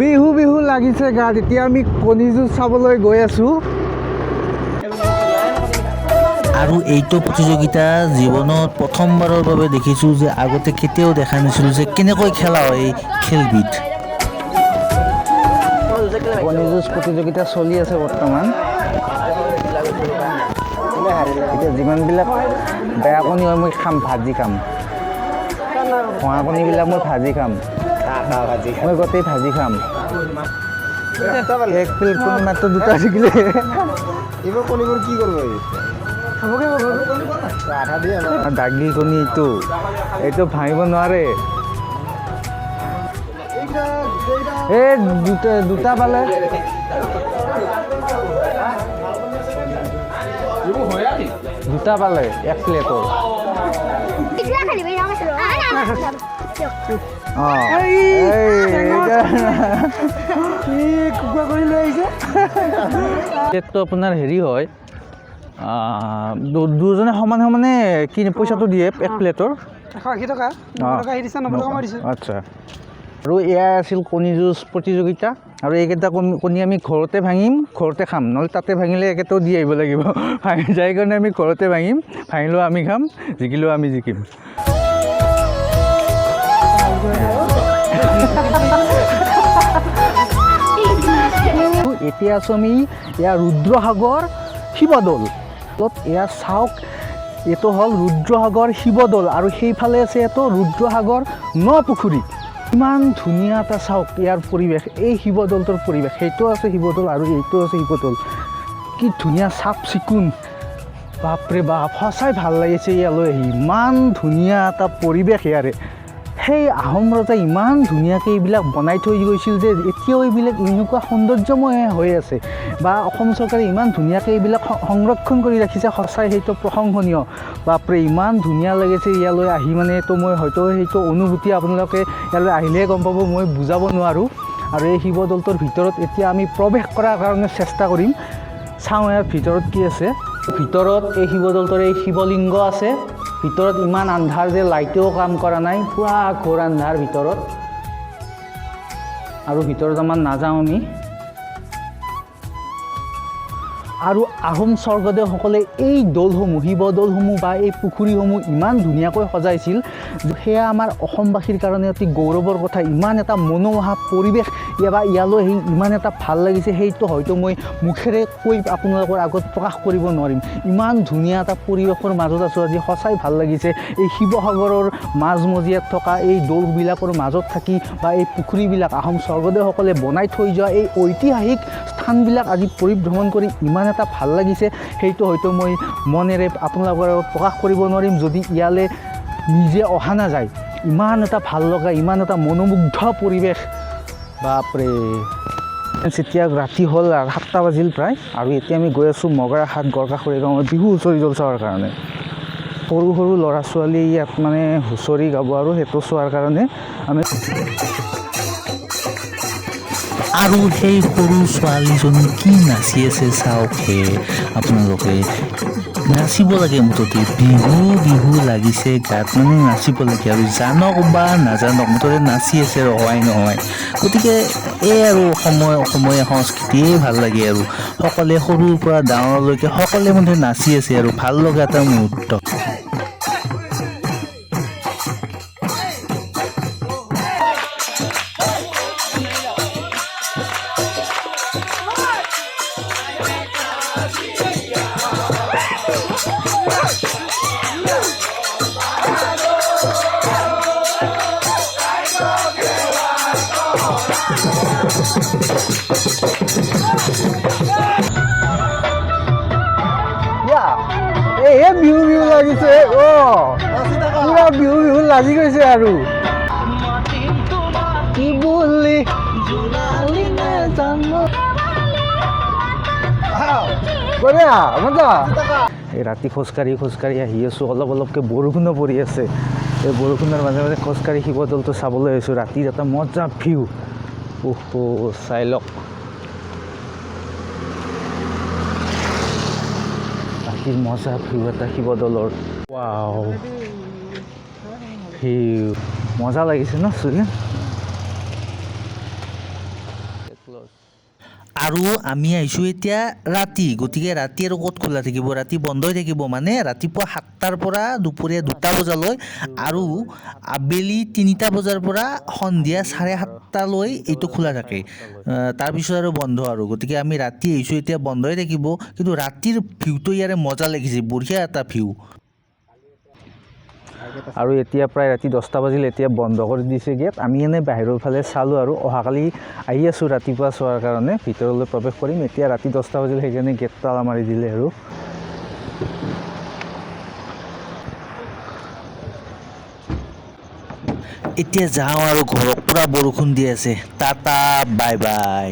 বিহু বিহু লাগিছে গাত। এতিয়া আমি কণী যুঁজ চাবলৈ গৈ আছোঁ। আৰু এইটো প্ৰতিযোগিতা জীৱনত প্ৰথমবাৰৰ বাবে দেখিছোঁ যে আগতে কেতিয়াও দেখা নাছিলোঁ যে কেনেকৈ খেলা হয় এই খেলবিধ। কণী যুঁজ প্ৰতিযোগিতা চলি আছে বৰ্তমান। এতিয়া যিমানবিলাক বেয়া কণী হয় মই খাম, ভাজি খাম। ভঙা কণীবিলাক মই ভাজি খাম, মই গোটেই ভাজি খাম। এক প্লেট কণী মাত্ৰ দুটা থাকিলে এইবোৰ কণীবোৰ কি কৰিব? দাগি কণী এইটো ভাঙিব নোৱাৰে। এই দুটা পালে এক প্লেটৰ। কুকুৰা কৰি লৈ আহিছে। প্লেটটো আপোনাৰ হেৰি হয়, দুজনে সমানে সমানে কি পইচাটো দিয়ে এক প্লেটৰ 180 টকা। 90 টকা দিছে, 90 টকা মই দিছোঁ। আচ্ছা। আৰু এয়া আছিল কণী যুঁজ প্ৰতিযোগিতা। আৰু এইকেইটা কণী আমি ঘৰতে ভাঙিম, ঘৰতে খাম। নহ'লে তাতে ভাঙিলে একেটাও দি আহিব লাগিব। ভাঙি যাই কাৰণে আমি ঘৰতে ভাঙিম, ভাঙিলেও আমি খাম, জিকিলেও আমি জিকিম। এতিয়া আছোঁ আমি ইয়াৰ ৰুদ্ৰসাগৰ শিৱদৌল। এয়া চাওক, এইটো হ'ল ৰুদ্ৰসাগৰ শিৱদৌল আৰু সেইফালে আছে এইটো ৰুদ্ৰসাগৰ নপুখুৰী। ইমান ধুনীয়া এটা চাওক ইয়াৰ পৰিৱেশ, এই শিৱদৌলটোৰ পৰিৱেশ। সেইটো আছে শিৱদৌল আৰু এইটো আছে শিৱদৌল। কি ধুনীয়া চাফ চিকুণ, বাপৰে বাপ, সঁচাই ভাল লাগিছে ইয়ালৈ আহি। ইমান ধুনীয়া এটা পৰিৱেশ ইয়াৰে। সেই আহোম ৰজাই ইমান ধুনীয়াকৈ এইবিলাক বনাই থৈ গৈছিল যে এতিয়াও এইবিলাক এনেকুৱা সৌন্দৰ্যময় হৈ আছে, বা অসম চৰকাৰে ইমান ধুনীয়াকৈ এইবিলাক সংৰক্ষণ কৰি ৰাখিছে। সঁচাই সেইটো প্ৰশংসনীয়। বাপৰে ইমান ধুনীয়া লাগিছে ইয়ালৈ আহি, মানে তো মই হয়তো সেইটো অনুভূতি আপোনালোকে ইয়ালৈ আহিলেহে গম পাব, মই বুজাব নোৱাৰোঁ। আৰু এই শিৱদৌলটোৰ ভিতৰত এতিয়া আমি প্ৰৱেশ কৰাৰ কাৰণে চেষ্টা কৰিম। চাওঁ ইয়াৰ ভিতৰত কি আছে। ভিতৰত এই শিৱদৌলটোৰ এই শিৱলিংগ আছে। ভিতৰত ইমান আন্ধাৰ যে লাইটেও কাম কৰা নাই, পুৰা ঘোৰ আন্ধাৰ ভিতৰত। আৰু ভিতৰত আমাৰ নাযাওঁ আমি। আৰু আহোম স্বৰ্গদেউসকলে এই দৌলসমূহ, শিৱদৌলসমূহ বা এই পুখুৰীসমূহ ইমান ধুনীয়াকৈ সজাইছিল, সেয়া আমাৰ অসমবাসীৰ কাৰণে অতি গৌৰৱৰ কথা। ইমান এটা মনোমোহা পৰিৱেশ বা ইয়ালৈ আহি ইমান এটা ভাল লাগিছে, সেইটো হয়তো মই মুখেৰে কৈ আপোনালোকৰ আগত প্ৰকাশ কৰিব নোৱাৰিম। ইমান ধুনীয়া এটা পৰিৱেশৰ মাজত আছোঁ আজি, সঁচাই ভাল লাগিছে। এই শিৱসাগৰৰ মাজমজিয়াত থকা এই দৌলবিলাকৰ মাজত থাকি বা এই পুখুৰীবিলাক আহোম স্বৰ্গদেউসকলে বনাই থৈ যোৱা এই ঐতিহাসিক স্থানবিলাক আজি পৰিভ্ৰমণ কৰি ইমান এটা ভাল লাগিছে, সেইটো হয়তো মই মনেৰে আপোনালোকৰ আগত প্ৰকাশ কৰিব নোৱাৰিম যদি ইয়ালৈ নিজে অহা নাযায়। ইমান এটা ভাল লগা, ইমান এটা মনোমুগ্ধ পৰিৱেশ, বাপৰে। যেতিয়া ৰাতি হ'ল 7টা বাজিল প্ৰায়, আৰু এতিয়া আমি গৈ আছোঁ মগৰাহাট গড়কাষৰী গাঁৱৰ বিহু হুঁচৰি দল চোৱাৰ কাৰণে। সৰু সৰু ল'ৰা ছোৱালী ইয়াত মানে হুঁচৰি গাব, আৰু সেইটো চোৱাৰ কাৰণে আমি। আৰু সেই সৰু ছোৱালীজনী কি নাচি আছে চাওকহে আপোনালোকে। নাচিব লাগে, মুঠতে বিহু বিহু লাগিছে গাত, মানে নাচিব লাগে। আৰু জানক বা নাজানক, মুঠতে নাচি আছে ৰহাই নহয়। গতিকে এই আৰু অসমীয়া সংস্কৃতিয়ে ভাল লাগে। আৰু সকলোৱে সৰুৰ পৰা ডাঙৰলৈকে সকলোৱে মুঠতে নাচি আছে, আৰু ভাল লগা এটা মুহূৰ্ত। বিহু বিহু লাগিছে, পুৰা বিহু বিহু লাগি গৈছে। আৰু কি বুলি এই ৰাতি খোজকাঢ়ি আহি আছোঁ। অলপ অলপকৈ বৰষুণো পৰি আছে। এই বৰষুণৰ মাজে মাজে খোজকাঢ়ি শিৱদৌলটো চাবলৈ আহিছোঁ। ৰাতিৰ এটা মজা ভিউ। চাই লওক, ৰাতিৰ মজা ভিউ এটা শিৱদৌলৰ। ৱাও, ভিউ মজা লাগিছে ন চুলি। আৰু আমি আহিছোঁ এতিয়া ৰাতি, গতিকে ৰাতি আৰু ক'ত খোলা থাকিব, ৰাতি বন্ধই থাকিব। মানে ৰাতিপুৱা 7টাৰ পৰা দুপৰীয়া 2টা বজালৈ আৰু আবেলি 3টা বজাৰ পৰা সন্ধিয়া 7:30টালৈ এইটো খোলা থাকে। তাৰপিছত আৰু বন্ধ আৰু। গতিকে আমি ৰাতি আহিছোঁ এতিয়া, বন্ধই থাকিব। কিন্তু ৰাতিৰ ভিউটো ইয়াৰে মজা লাগিছে, বঢ়িয়া এটা ভিউ। আৰু এতিয়া প্ৰায় ৰাতি 10টা বাজিল, এতিয়া বন্ধ কৰি দিছে গেট। আমি এনে বাহিৰৰ ফালে চালোঁ আৰু অহাকালি আহি আছোঁ ৰাতিপুৱা চোৱাৰ কাৰণে, ভিতৰলৈ প্ৰৱেশ কৰিম। এতিয়া ৰাতি 10টা বাজিল, সেইকাৰণে গেট তালা মাৰি দিলে আৰু। এতিয়া যাওঁ আৰু ঘৰত, পূৰা বৰষুণ দি আছে। Tata, bye bye.